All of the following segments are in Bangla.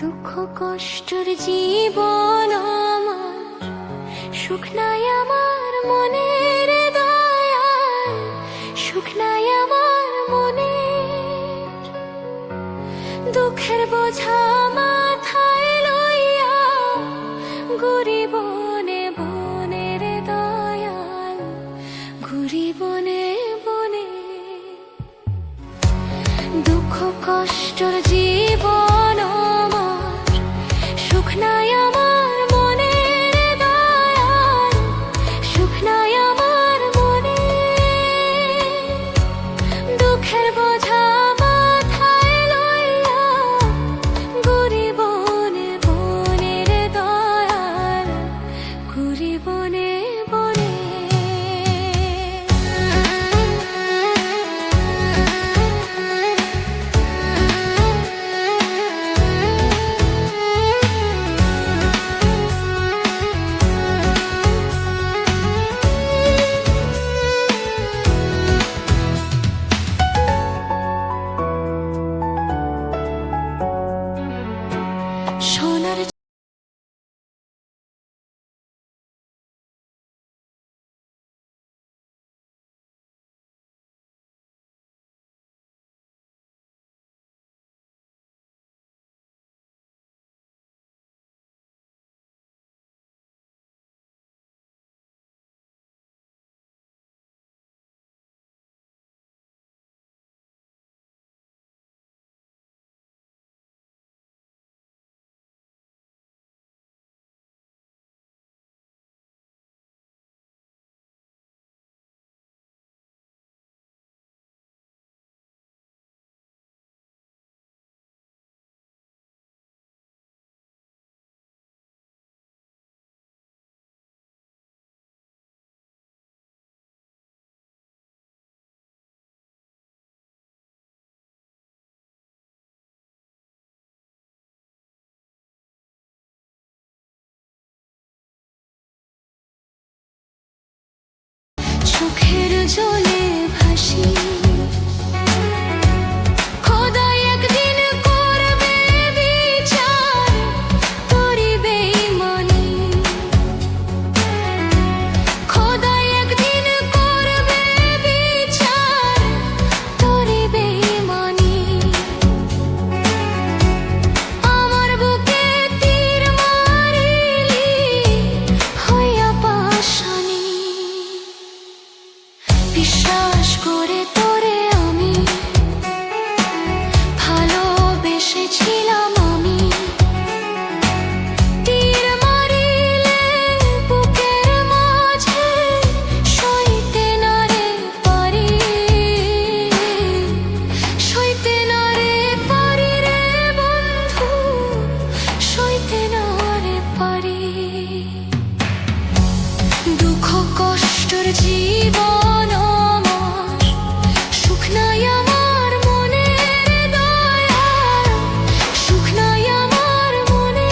দুঃখ কষ্টের জীবন আমার, সুখ নাই আমার মনের দয়াল, সুখ নাই আমার মনে। দুঃখের বোঝা মাথায় লইয়া ঘুরি বনে বনের দয়াল, ঘুরি বনে বনে। দুঃখ কষ্টের জীবন আমার, সুখ নাই আমার মনের দয়াল, সুখ নাই আমার মনে। দুঃখের বোঝা মাথায় লইয়া ঘুরি বনে বনের দয়াল, ঘুরি বনে বনে। সোনার চোখের জলে ভাসি, খোদাই একদিন করবে বিচার তোরি বেঈমানি। খোদাই একদিন করবে বিচার তোরি বেঈমানি। আমার বুকে তীর মারিলি হইয়া পাশানি। বিশ্বাস করে তোরে আমি ভালোবেসেছিলাম আমি। তীর মারিলে বুকের মাঝে সইতে না রে পারি, সইতে না রে পারি রে বন্ধু, সইতে না রে পারি। দুঃখ কষ্টের জীবন আমার, সুখ নাই আমার মনের দয়াল, সুখ নাই আমার মনে।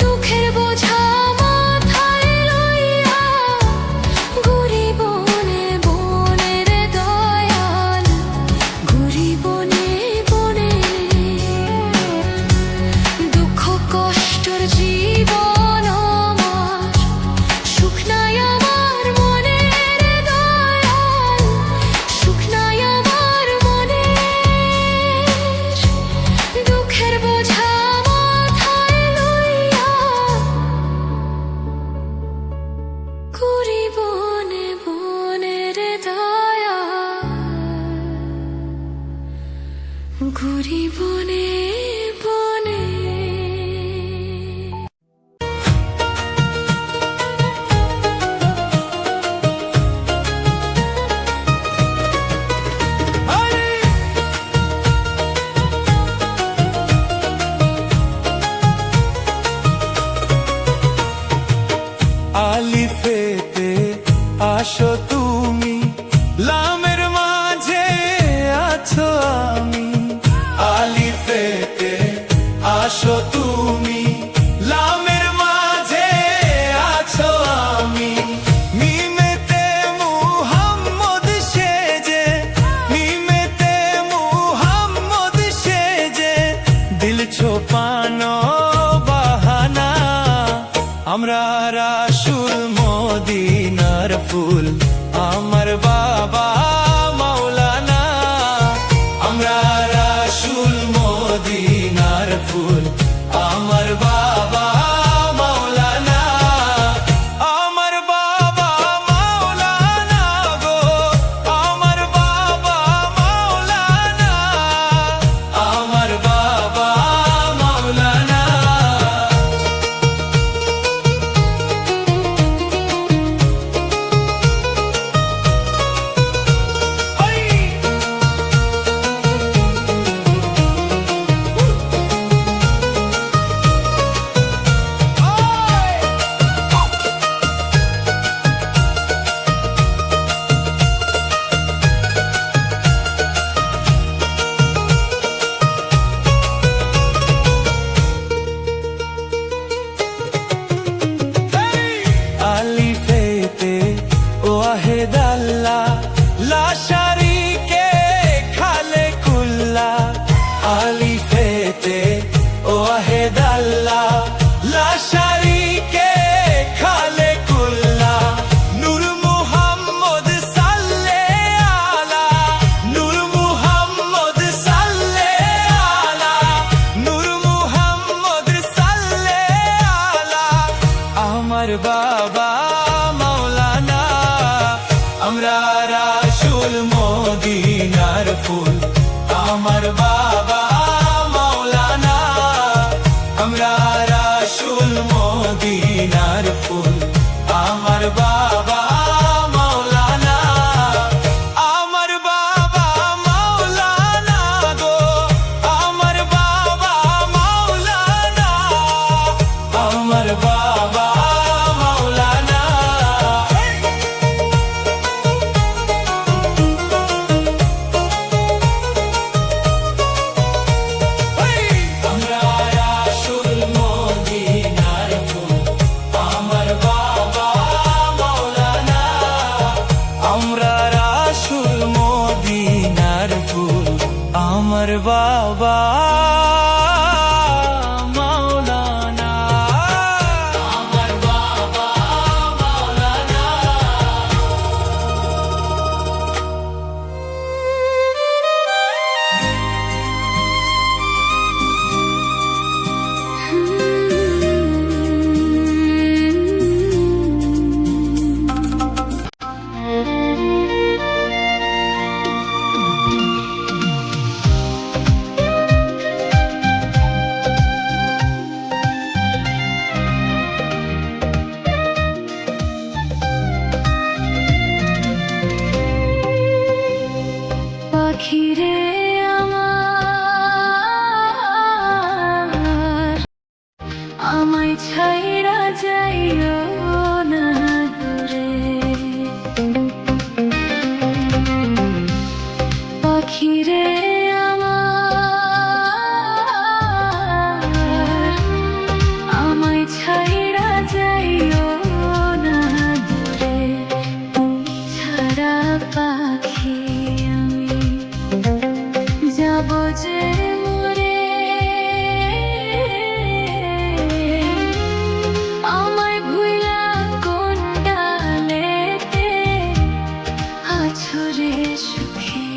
দুঃখের বোঝা মাথায় লইয়া ঘুরি বনে বনের দয়াল, ঘুরি বনে বনে। দুঃখ কষ্টের জীবন আমার, সুখ নাই আমার মনের দয়াল, সুখ নাই আমার মনে। দুঃখের বোঝা মাথায় লইয়া ঘুরি বনে বনের দয়াল, ঘুরি বনে বনে। আলিফেতে আসো তুমি, লামের মাঝে আছো আমি। আলিফেতে আসো তুমি, লামের মাঝে আছো আমি। মিমেতে মুহাম্মদ সেজে, মিমেতে মুহাম্মদ সেজে আমরা রাসূল মদিনার ফুল আমার বাবা মাওলানা আমরা রাসূল মদিনার ফুল আমার বাবা মাওলানা আমার বাবা মাওলানা গো আমার বাবা মাওলানা আমার বাবা মাওলানা আলিফেতে ওয়াহেদ আল্লাহ লা শারীকে খালে কুল্লা আলিফেতে ওয়াহেদ আল্লাহ লা শারীকে খালে কুল্লা নূর মুহাম্মদ সাল্লে আলা নূর মুহাম্মদ সাল্লে আলা নূর মুহাম্মদ সাল্লে আলা আমার বাবা মাওলানা আমরা রাসূল মদিনার ফুল আমার বাবা মাওলানা আমরা রাসূল মদিনার ফুল আমার বাবা মাওলানা আমার বাবা মাওলানা গো আমার বাবা মাওলানা আমার বাবা মাওলানা আমরা রাসূল মদিনার ফুল আমার বাবা মাওলানা আমরা রাসূল মদিনার ফুল আমার বাবা মাওলানা আমার বাবা মাওলানা পাখিরে আমার আমায় ছাইরা যাইও না দূরে পাখিরে আমার আমায় ছাইরা যাইও না দূরে তুমি ছাড়া পাখি আমি যাব যে মরে আমায় ভুলা কোন ডালেতে আছো রে সুখে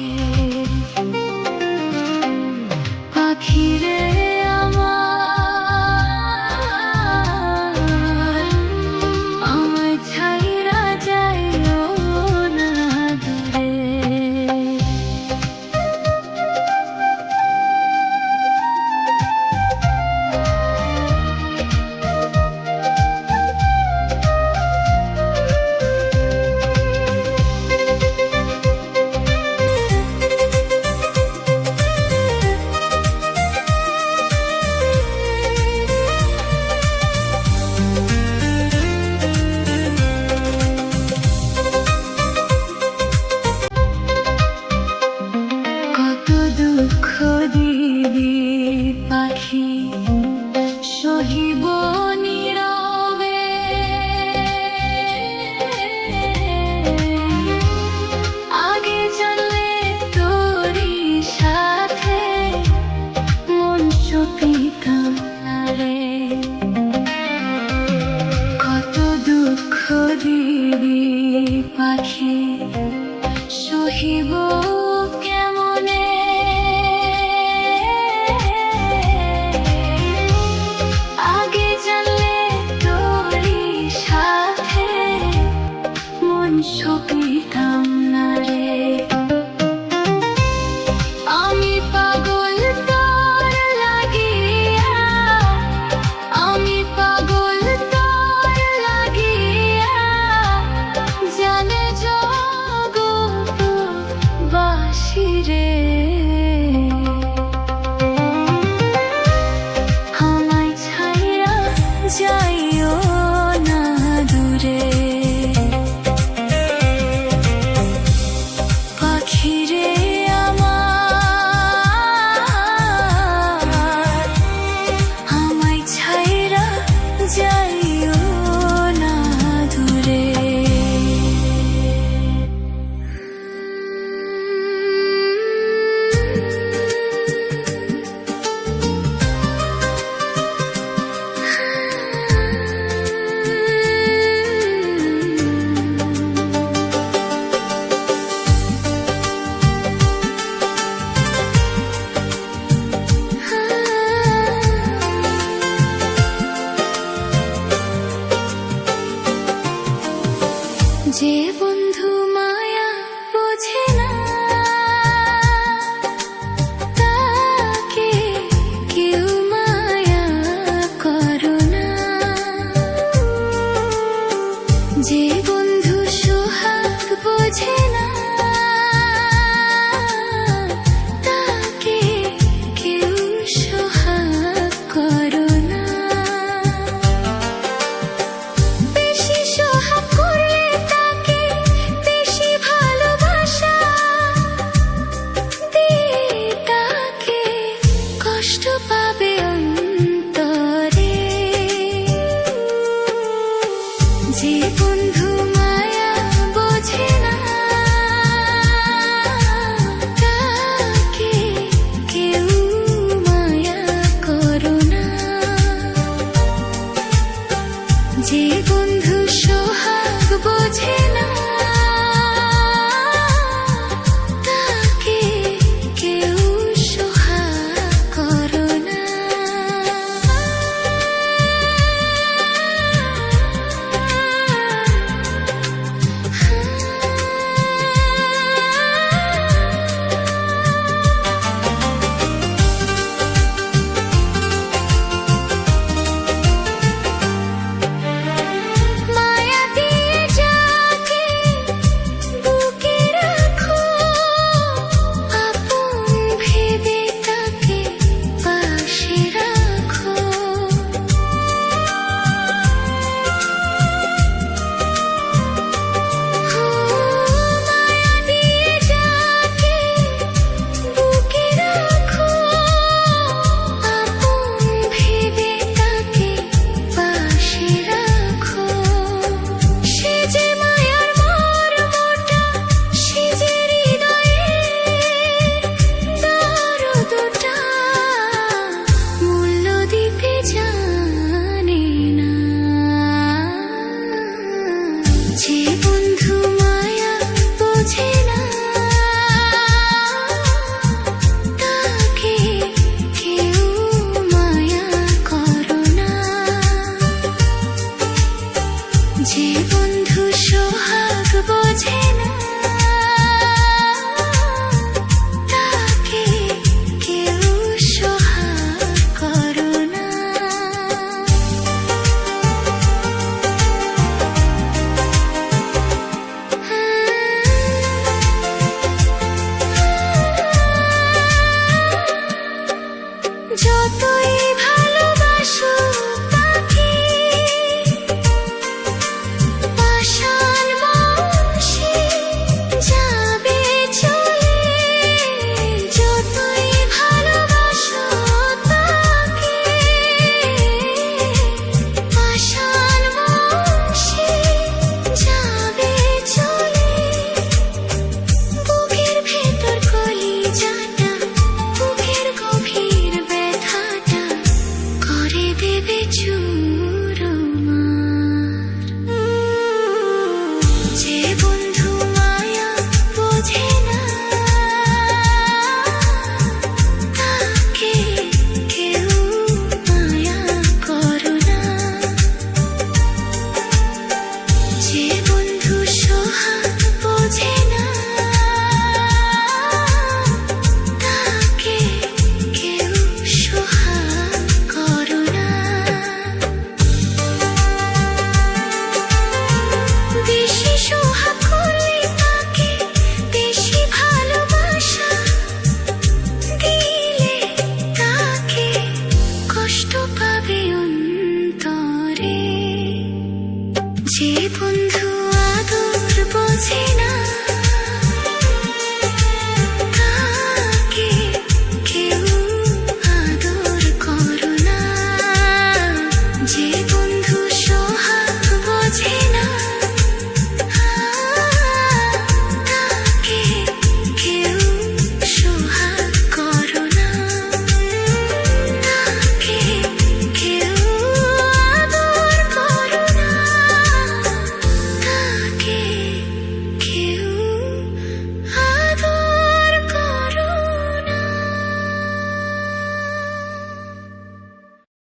রহিব